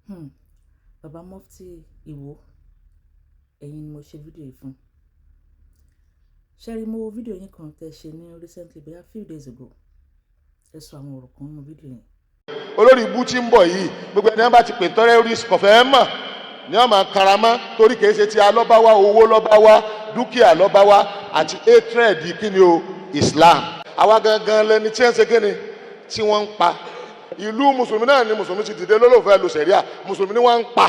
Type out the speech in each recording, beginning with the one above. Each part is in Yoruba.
Hmm. Baba Mufti Ìwó, ẹ̀yin ni mo ṣe fídíò yìí fún. Ṣẹ́rí mo wo fídíò yín kan tẹ́ ṣe ní recently bí a few days ago. Ẹ sọ àwọn ọ̀rọ̀ kan nínú fídíò yẹn. Olórí ibú tí ń bọ̀ yìí gbogbo ẹni bá ti pè terrorist kò fẹ́ mọ̀ ní ọmọ karamọ́ torí kìí ṣe ti alọ́báwá owó lọ́báwá dúkìá lọ́báwá àti hatred kíni o Islam. Àwa gangan lẹni tí ń ṣe kíni tí wọ́n ń pa. Ìlú mùsùlùmí náà ni mùsùlùmí ti dìde lólùfẹ́ lu sẹ̀ríà mùsùlùmí ni wọ́n ń pa.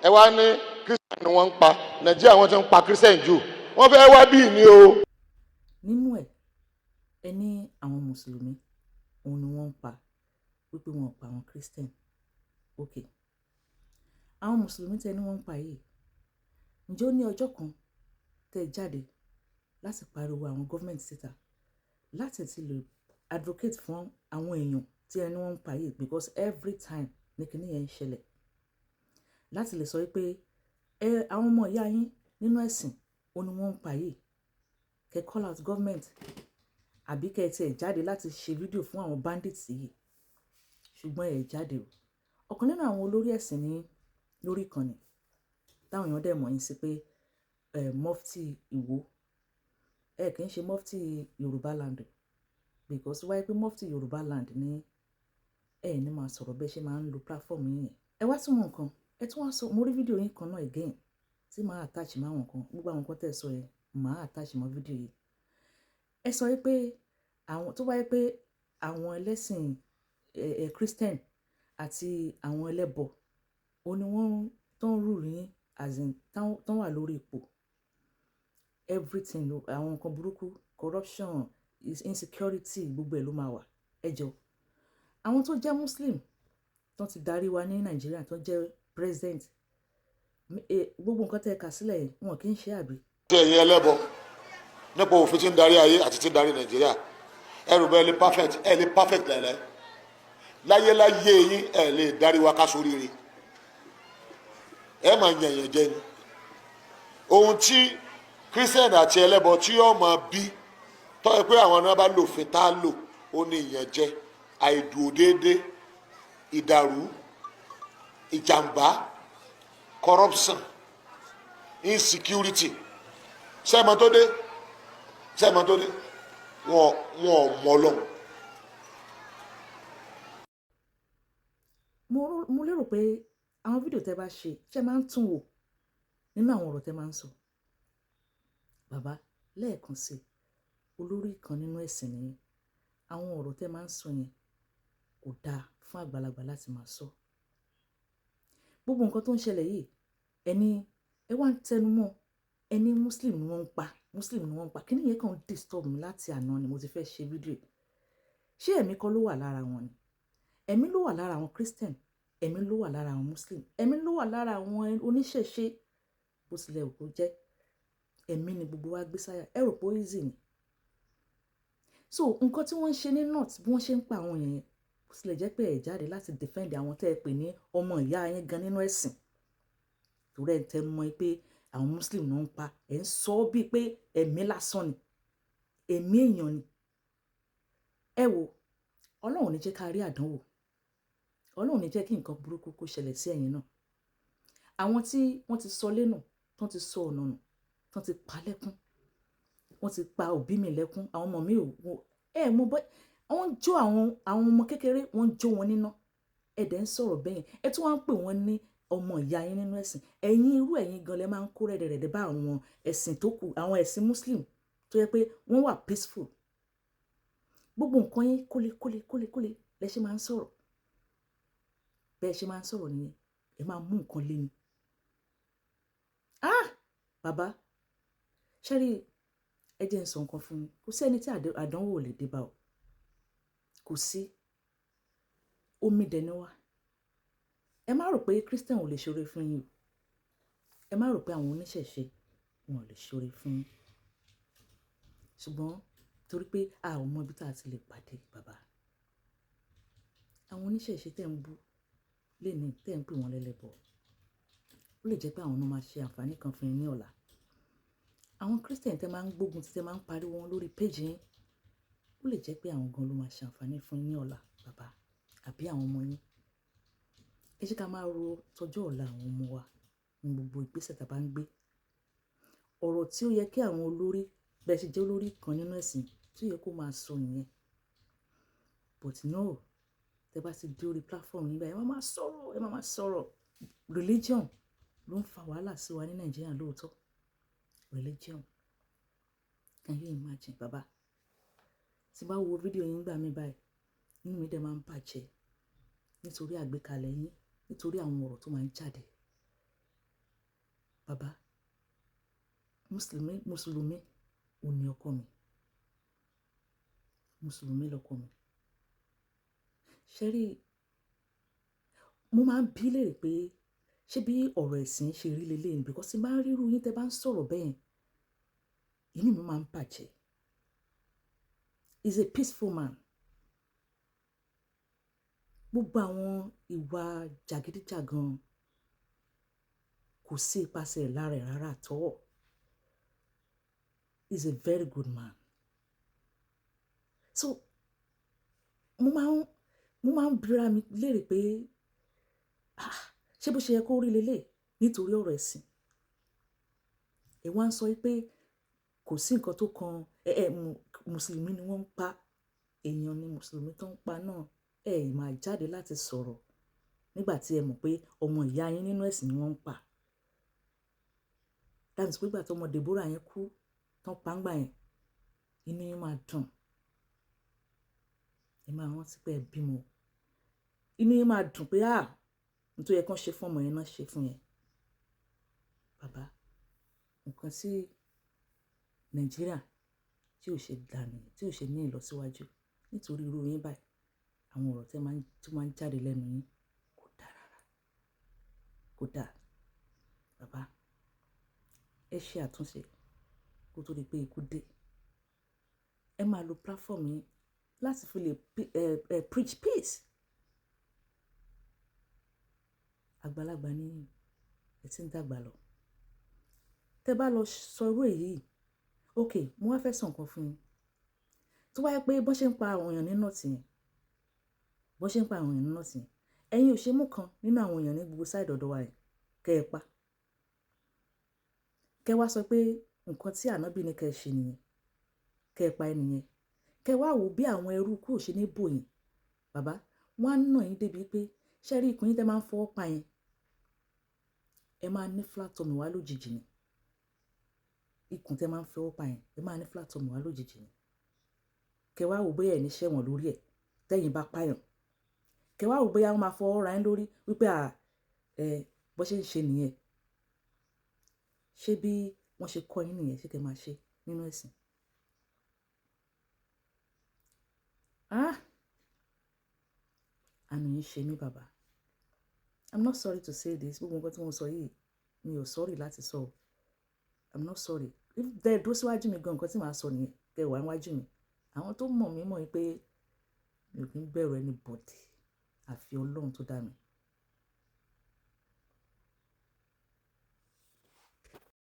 Ẹ wá ní Christian ni wọ́n ń pa Nàìjíríà wọ́n ti ń pa Christian jù wọ́n fẹ́ wá bí ni o. Nínú ẹ̀ ẹ ní àwọn mùsùlùmí òun ni wọ́n ń pa wípé wọn ò pa àwọn Christian. Ok, àwọn mùsùlùmí tẹ́ ní wọ́n ń pa yìí ǹjẹ́ ó ní ọjọ́ kan tẹ́ jáde láti pariwo àwọn gọ́ọ̀mẹ̀ntì síta láti ti lè advocate fún àwọn èèyàn tí ẹni wọ́n ń pa yìí because every time ní kíní yẹn ń ṣẹlẹ̀ láti lè sọ wípé àwọn ọmọ ìyá yín nínú ẹ̀sìn òun ni wọ́n ń pa yìí kẹ́ call out government àbí kẹ́ ẹ tiẹ̀ jáde láti ṣe fídíò fún àwọn bandits yìí ṣùgbọ́n ẹ̀ jáde o. Ọ̀kan nínú àwọn olórí ẹ̀sìn ní lórí ìkànnì táwọn èèyàn dẹ̀ mọ̀ yín sí pé Mufti Ìwó kì í ṣe Mufti Yorùbá land because wáyé pé Mufti Yorùbá land ní ní máa sọ̀rọ̀ bẹ́ẹ̀ ṣe máa ń lo platform yín yẹn. Ẹ wá tún wọn nǹkan ẹ tún wá sọ mo rí fídíò yín kan náà again tí màá attach mọ́ àwọn nǹkan gbogbo àwọn nǹkan tẹ̀ sọ yẹn màá attach mọ́ fídíò yìí. Ẹ sọ wípé àwọn tó wáyé pé àwọn ẹlẹ́sìn Christian àti àwọn ẹlẹ́bọ òun ni wọ́n tó ń rule yín as in tán wà lórí ipò everything àwọn nǹkan burúkú corruption insecurity gbogbo ẹ̀ ló máa wà. Ẹ jọ àwọn tó jẹ́ Muslim tó ti darí wa ní Nàìjíríà tó jẹ́ president gbogbo nǹkan tẹ́ ẹ kà sílẹ̀ yẹn wọn kì í ṣe àbí. ṣé ẹ̀yin ẹlẹ́bọ nípa òfin tí ń darí ayé àti tí ń darí Nàìjíríà ẹrù bẹ́ẹ̀ lè perfect lẹ́lẹ́ láyéláyé yín ẹ̀ lè darí wa ká sóríire ẹ máa yẹ̀yẹ̀ jẹ ni ohun tí Christian àti ẹlẹ́bọ tí yóò máa bí tọ́ ẹ pé àwọn náà bá lòfin tá a lò ó ní ìyànjẹ àìdùn déédéé ìdàrú ìjàmbá corruption insecurity sẹ́ẹ̀mọ́ tó dé wọn ò mọ̀ lọ́wọ́. mo lérò pé àwọn fídíò tẹ́ bá ṣe máa ń tún wò nínú àwọn ọ̀rọ̀ tẹ́ máa ń sọ. Bàbá lẹ́ẹ̀kan sí olórí kan nínú ẹ̀sìn nìyẹn àwọn ọ̀rọ̀ tẹ́ máa ń sọ yẹn kò dáa fún àgbàlagbà láti máa sọ. Gbogbo nǹkan tó ń ṣẹlẹ̀ yìí ẹ wá ń tẹnu mọ́ ẹni Muslim ni wọ́n ń pa kí nìyẹn kàn disturb mi láti àná ni mo ti fẹ́ ṣe fídíò yìí. Ṣé ẹ̀mí kọ́ ló wà lára wọn ni? Ẹ̀mí ló wà lára àwọn Christian ẹ̀mí ló wà lára àwọn Muslim ẹ̀mí ló wà lára àwọn oníṣẹ̀ṣe bó tilẹ̀ òkú jẹ́ ẹ̀mí ni gbogbo wa gbé sáyà ẹ rò pé ó easy ni. So nǹkan tí wọ́n ń ṣe ní north bí wọ́n ṣe ń pa àwọn yẹn bó tilẹ̀ jẹ́ pé ẹ̀ jáde láti defend àwọn tẹ́ ẹ pè ní ọmọ ìyá yẹn gan nínú ẹ̀sìn torí ẹ̀ tẹ́ mọ́ pé àwọn Muslim náà ń pa ẹ̀ ń sọ bíi pé ẹ̀mí lásán ni ẹ̀mí èèyàn ni. Ẹ wo Ọlọ́run ní jẹ́ ká rí àdánwò Ọlọ́run ní jẹ́ kí nǹkan burúkú kó ṣẹlẹ̀ sí ẹ̀yin náà. Àwọn tí wọ́n ti sọ lẹ́nu tán ti sọ ọ̀nà nù tán ti pa lẹ́kún wọ́n ti pa òbí mi lẹ́kún àwọn ọmọ mi mo bọ́ wọ́n jó àwọn ọmọ kékeré wọ́n jó wọn níná ẹ̀dẹ̀ ń sọ̀rọ̀ bẹ́yẹn ẹ tún wá ń pè wọ́n ní ọmọ ìyá yín nínú ẹ̀sìn ẹ̀yin gan lẹ máa ń kó rẹ̀dẹ̀rẹ̀dẹ̀ bá àwọn ẹ̀sìn tó kù àwọn ẹ̀sìn Muslim tó yẹ pé wọ́n wà peaceful gbogbo nǹkan yín kólé lẹ ṣe máa ń sọ̀rọ̀ bẹ́ẹ̀ ṣe máa ń sọ̀rọ̀ nìyẹn ẹ máa mú nǹkan lé ni. Bàbá ṣẹ́rí ẹ jẹ́ ń sọ nǹkan fún yín kò sí ẹni tí àdánwò lè dé bá o kò sí omi dẹni wá ẹ má rò pé Christian ò lè ṣoore fún yín o ẹ má rò pé àwọn oníṣẹ̀ṣe wọn ò lè ṣoore fún yín ṣùgbọ́n torí pé a ò mọ ibi tá a ti lè pàdé bàbá àwọn oníṣẹ̀ṣe tẹ̀ ń bú lẹ́ni tẹ́ ń pè wọ́n lẹ́lẹ́bọ ó lè jẹ́ pé àwọn náà máa ṣe àǹfààní kan fún yín ní ọ̀la àwọn Christian tẹ́ máa ń gbógun tẹ́ máa ń pariwo wọn lórí péjì yín ó lè jẹ́ pé àwọn gan ló máa ṣe àǹfààní fún yín ní ọ̀la bàbá àbí àwọn ọmọ yín ẹ jẹ́ ká máa ro tọjọ́ ọ̀la àwọn ọmọ wa ní gbogbo ìgbésẹ̀ tá a bá ń gbé. Ọ̀rọ̀ tí ó yẹ kí àwọn olórí bẹ́ẹ̀ ṣe jẹ́ olórí kan nínú ẹ̀sìn tí ó yẹ kó máa sọ nìyẹn. But no, tẹ bá ti dé orí platform yín báyìí, ẹ máa sọ̀rọ̀. Religion ló ń fa wàhálà sí wa ní Nàìjíríà lóòótọ́. Religion. Can you imagine, bàbá? Tí bá wo fídíò yín gbà mí báyìí, inú mi dẹ̀ máa ń bàjẹ́ nítorí àgbékalẹ̀ yín, nítorí àwọn ọ̀rọ̀ tó máa ń jáde. Bàbá, Mùsùlùmí ò ní ọkọ mi. Mùsùlùmí lọkọ mi. Ṣé rí, mo máa ń bí léèrè pé ṣé bí ọ̀rọ̀ ẹ̀sìn ṣe rí lélẹ̀ ni, because tí bá ń rírú yín tẹ́ bá ń sọ̀rọ̀ bẹ́ẹ̀, inú mi máa ń bàjẹ́. He's a peaceful man. Gbogbo àwọn ìwà jàgídíjàgan kò sí ipasẹ̀ lára ẹ̀ rárá at all. He's a very good man. So, mo máa ń bira mi léèrè pé ṣé bó ṣe yẹ kó rí lélẹ̀ nítorí ọ̀rọ̀ ẹ̀sìn. Ẹ wá ń sọ pé kò sí nǹkan tó kan Mùsùlùmí ni wọ́n ń pa, èèyàn ni Mùsùlùmí tó ń pa náà. Ẹ máa jáde láti sọ̀rọ̀ nígbà tí ẹ mọ̀ pé ọmọ ìyá yín nínú ẹ̀sìn ni wọ́n ń pa. That pé ìgbà tó ọmọ Deborah yẹn kú tán pàǹgbà yẹn, inú yín máa dùn. Ẹ máa rántí pé ẹ bímọ. Inú yín máa dùn pé nítorí ẹ kàn ṣe fún ọmọ yẹn náà ṣe fún yẹn. Bàbá, nǹkan tí Nàìjíríà tí ò ṣe dànù, tí ò ṣe ní ìlọsíwájú nítorí irú yín báyìí, àwọn ọ̀rọ̀ tí máa ń jáde lẹ́nu yín kò dáa rárá. Kò dáa. Bàbá, ẹ ṣe àtúnṣe kó tó di pé ikú dé. Ẹ máa lo platform yín láti fi lè preach peace. Àgbàlagbà ni ẹ ti ń dàgbà lọ. Tẹ́ bá lọ sọ irú èyí, okay, mo wá fẹ́ sọ nǹkan fún yín. Tó bá yẹ pé bọ́n ṣe ń pa àwọn èèyàn ní North yẹn, ẹ̀yin ò ṣe mú kan nínú àwọn èèyàn ní gbogbo side ọ̀dọ̀ wa yẹn kẹ́ ẹ pa. Kẹ́ wá sọ pé nǹkan tí Ànábì ní kẹ́ ẹ ṣe nìyẹn, kẹ́ ẹ pa ẹni yẹn. Kẹ́ wá wò bí àwọn ẹrú kú ò ṣe ní bò yín. Bàbá, wọ́n á nà yín débi pé ṣé rí ikùn yín tẹ́ máa ń fọwọ́ pa yẹn, ẹ máa ní flat tummy wá lójijì ni. Ikùn tẹ́ máa ń fọwọ́ pa yẹn, ẹ máa ní flat tummy wá lójijì ni. Kẹ́ wá wò bóyá ẹ̀ ní ṣẹ̀wọ̀n lórí ẹ̀ tẹ́yìn bá pààyàn. Kẹ́ wá wò bóyá wọ́n máa fọwọ́ ra yín lórí wípé bó ṣe ń ṣe nìyẹn. Ṣé bí wọ́n ṣe kọ́ yín nìyẹn ṣé kẹ́ máa ṣe nínú ẹ̀sìn? Àánú yín ṣe mí, bàbá. I'm not sorry to say this. Gbogbo nǹkan tí mo sọ yìí, mi ò sorry láti sọ. I'm not sorry. If dẹ́ dúró síwájú mi gan, nǹkan tí màá sọ nìyẹn. Kẹ́ wà níwájú mi. Àwọn tó mọ̀ mí mọ̀ pé mi ò kí ń bẹ̀rù anybody àfi Ọlọ́run tó dá mi.